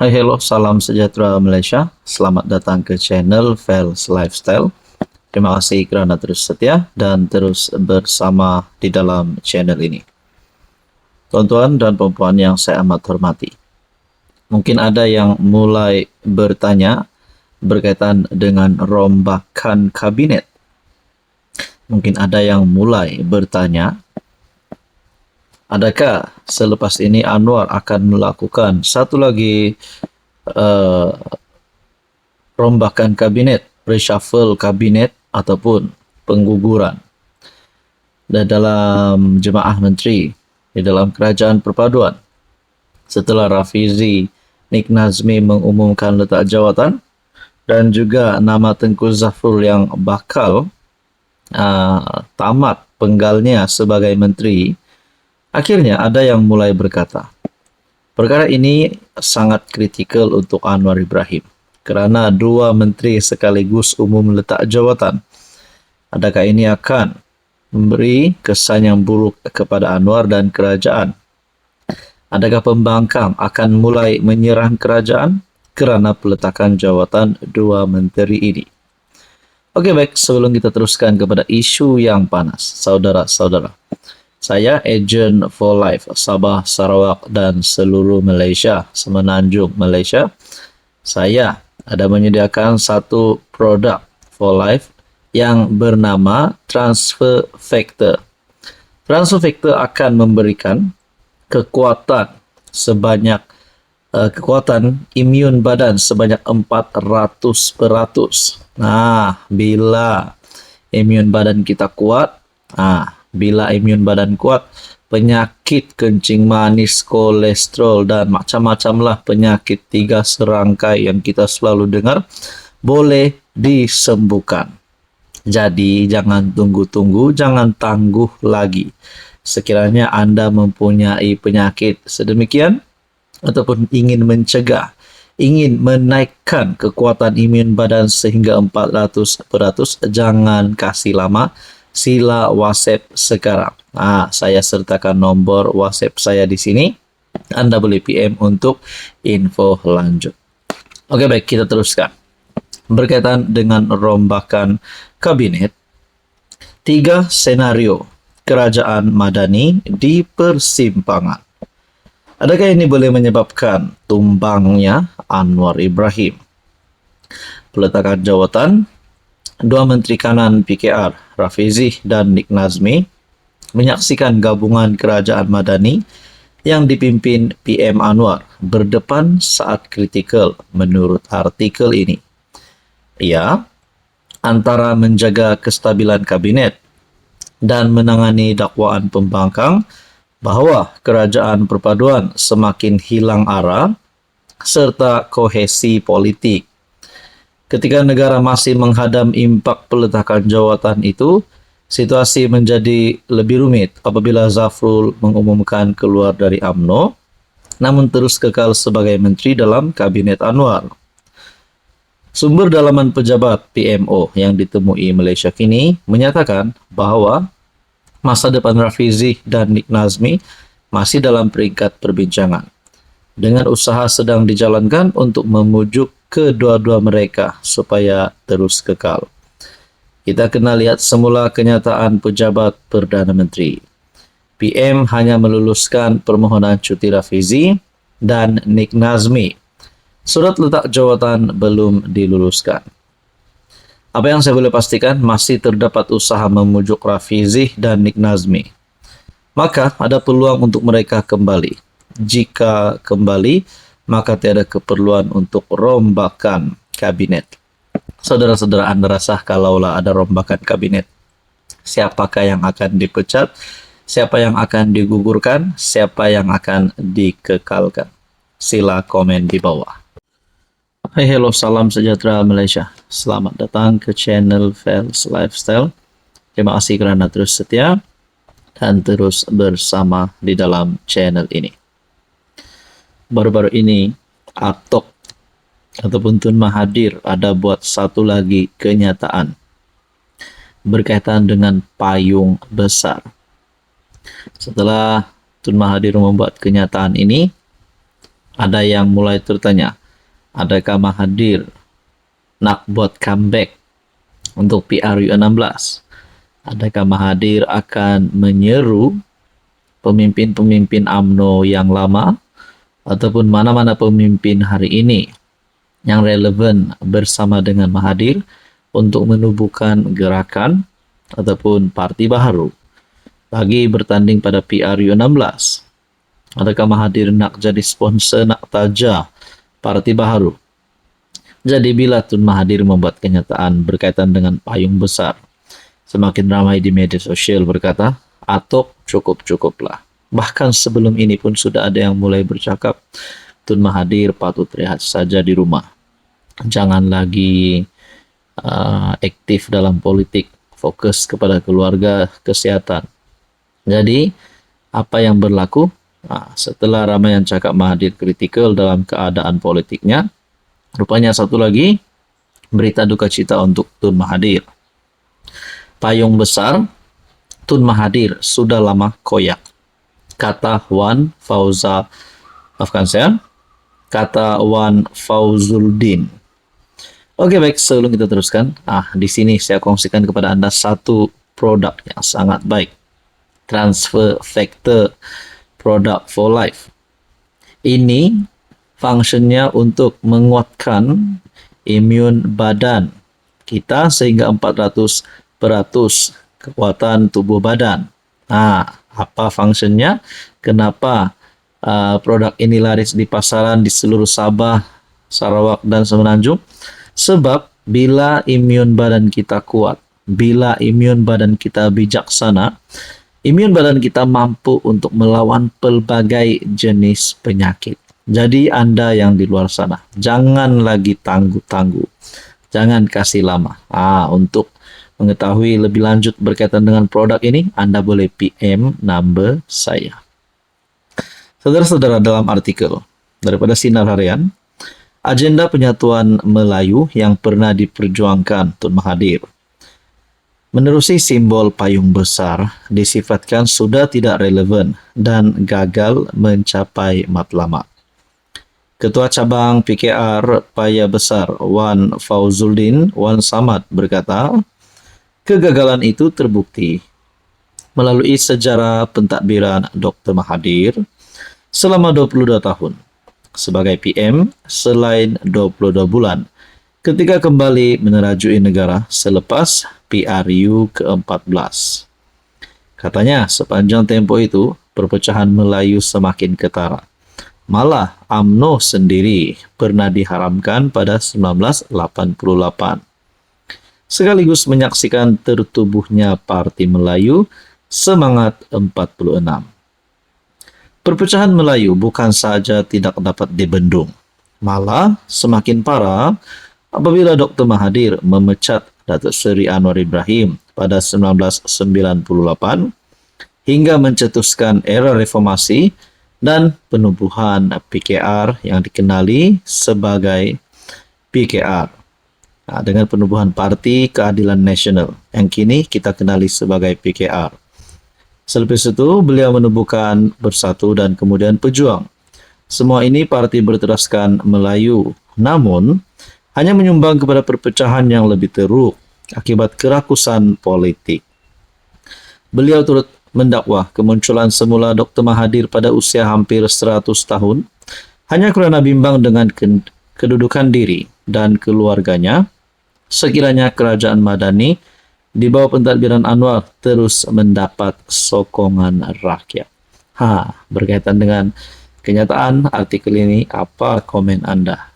Hai hello, salam sejahtera Malaysia. Selamat datang ke channel Fels Lifestyle. Terima kasih kerana terus setia dan terus bersama di dalam channel ini. Tuan-tuan dan puan-puan yang saya amat hormati, mungkin ada yang mulai bertanya berkaitan dengan rombakan kabinet. Mungkin ada yang mulai bertanya, adakah selepas ini Anwar akan melakukan satu lagi rombakan kabinet, reshuffle kabinet ataupun pengguguran dalam jemaah menteri di dalam kerajaan perpaduan setelah Rafizi Nik Nazmi mengumumkan letak jawatan dan juga nama Tengku Zafrul yang bakal tamat penggalnya sebagai menteri. Akhirnya ada yang mulai berkata, perkara ini sangat kritikal untuk Anwar Ibrahim kerana dua menteri sekaligus umum letak jawatan. Adakah ini akan memberi kesan yang buruk kepada Anwar dan kerajaan? Adakah pembangkang akan mulai menyerang kerajaan kerana peletakan jawatan dua menteri ini? Okey, baik, sebelum kita teruskan kepada isu yang panas, saudara-saudara, saya ejen for life Sabah, Sarawak dan seluruh Malaysia, Semenanjung Malaysia. Saya ada menyediakan satu produk for life yang bernama Transfer Factor. Transfer Factor akan memberikan kekuatan imun badan sebanyak 400%. Bila imun badan kita kuat, bila imun badan kuat, penyakit kencing manis, kolesterol dan macam-macam lah penyakit 3 serangkai yang kita selalu dengar boleh disembuhkan. Jadi jangan tunggu-tunggu, jangan tangguh lagi. Sekiranya anda mempunyai penyakit sedemikian ataupun ingin mencegah, ingin menaikkan kekuatan imun badan sehingga 400%, jangan kasih lama. Sila WhatsApp sekarang. Saya sertakan nombor WhatsApp saya di sini. Anda boleh PM untuk info lanjut. Okey, baik, kita teruskan. Berkaitan dengan rombakan kabinet, 3 senario kerajaan Madani di persimpangan. Adakah ini boleh menyebabkan tumbangnya Anwar Ibrahim? Peletakan jawatan dua Menteri Kanan PKR, Rafizi dan Nik Nazmi, menyaksikan gabungan kerajaan Madani yang dipimpin PM Anwar berdepan saat kritikal menurut artikel ini. Ia antara menjaga kestabilan kabinet dan menangani dakwaan pembangkang bahawa kerajaan perpaduan semakin hilang arah serta kohesi politik. Ketika negara masih menghadam impak peletakan jawatan itu, situasi menjadi lebih rumit apabila Zafrul mengumumkan keluar dari UMNO namun terus kekal sebagai menteri dalam kabinet Anwar. Sumber dalaman pejabat PMO yang ditemui Malaysia Kini menyatakan bahawa masa depan Rafizi dan Nik Nazmi masih dalam peringkat perbincangan, dengan usaha sedang dijalankan untuk memujuk kedua-dua mereka supaya terus kekal. Kita kena lihat semula kenyataan pejabat Perdana Menteri. PM hanya meluluskan permohonan cuti Rafizi dan Nik Nazmi. Surat letak jawatan belum diluluskan. Apa yang saya boleh pastikan, masih terdapat usaha memujuk Rafizi dan Nik Nazmi. Maka ada peluang untuk mereka kembali. Jika kembali, maka tiada keperluan untuk rombakan kabinet. Saudara-saudara, anda rasa kalaulah ada rombakan kabinet, siapakah yang akan dipecat, siapa yang akan digugurkan, siapa yang akan dikekalkan? Sila komen di bawah. Hai hello, salam sejahtera Malaysia. Selamat datang ke channel Fels Lifestyle. Terima kasih kerana terus setia dan terus bersama di dalam channel ini. Baru-baru ini Atok ataupun Tun Mahathir ada buat satu lagi kenyataan berkaitan dengan payung besar. Setelah Tun Mahathir membuat kenyataan ini, Ada yang mulai tertanya, adakah Mahathir nak buat comeback untuk PRU16? Adakah Mahathir akan menyeru pemimpin-pemimpin UMNO yang lama ataupun mana-mana pemimpin hari ini yang relevan bersama dengan Mahathir untuk menubuhkan gerakan ataupun parti baru bagi bertanding pada PRU16? Adakah Mahathir nak jadi sponsor, nak taja parti baru? Jadi bila Tun Mahathir membuat kenyataan berkaitan dengan payung besar, semakin ramai di media sosial berkata, "Atok, cukup-cukuplah." Bahkan sebelum ini pun sudah ada yang mulai bercakap, Tun Mahathir patut rehat saja di rumah. Jangan lagi aktif dalam politik, fokus kepada keluarga, kesehatan. Jadi, apa yang berlaku? Setelah ramai yang cakap Mahathir kritikal dalam keadaan politiknya, rupanya satu lagi berita duka cita untuk Tun Mahathir. Payung besar Tun Mahathir sudah lama koyak, kata Wan Fauzuldin. Oke, baik, sebelum kita teruskan, di sini saya kongsikan kepada Anda satu produk yang sangat baik. Transfer Factor Product for Life. Ini fungsinya untuk menguatkan imun badan kita sehingga 400% kekuatan tubuh badan. Apa fungsinya? Kenapa produk ini laris di pasaran di seluruh Sabah, Sarawak, dan Semenanjung? Sebab bila imun badan kita kuat, bila imun badan kita bijaksana, imun badan kita mampu untuk melawan pelbagai jenis penyakit. Jadi Anda yang di luar sana, jangan lagi tangguh-tangguh. Jangan kasih lama. Untuk mengetahui lebih lanjut berkaitan dengan produk ini, Anda boleh PM number saya. Saudara-saudara, dalam artikel daripada Sinar Harian, agenda penyatuan Melayu yang pernah diperjuangkan Tun Mahathir menerusi simbol payung besar disifatkan sudah tidak relevan dan gagal mencapai matlamat. Ketua Cabang PKR Paya Besar Wan Samad berkata, kegagalan itu terbukti melalui sejarah pentadbiran Dr. Mahathir selama 22 tahun sebagai PM selain 22 bulan ketika kembali menerajui negara selepas PRU ke-14. Katanya, sepanjang tempo itu, perpecahan Melayu semakin ketara. Malah, UMNO sendiri pernah diharamkan pada 1988. Sekaligus menyaksikan tertubuhnya Parti Melayu Semangat 46. Perpecahan Melayu bukan saja tidak dapat dibendung, malah semakin parah apabila Dr. Mahathir memecat Datuk Seri Anwar Ibrahim pada 1998 hingga mencetuskan era reformasi dan penubuhan PKR yang dikenali sebagai PKR. Dengan penubuhan Parti Keadilan Nasional yang kini kita kenali sebagai PKR. Selepas itu, beliau menubuhkan Bersatu dan kemudian Pejuang. Semua ini parti berteraskan Melayu, namun hanya menyumbang kepada perpecahan yang lebih teruk akibat kerakusan politik. Beliau turut mendakwah kemunculan semula Dr. Mahathir pada usia hampir 100 tahun hanya kerana bimbang dengan kedudukan diri dan keluarganya sekiranya kerajaan Madani di bawah pentadbiran Anwar terus mendapat sokongan rakyat. Berkaitan dengan kenyataan artikel ini, apa komen Anda?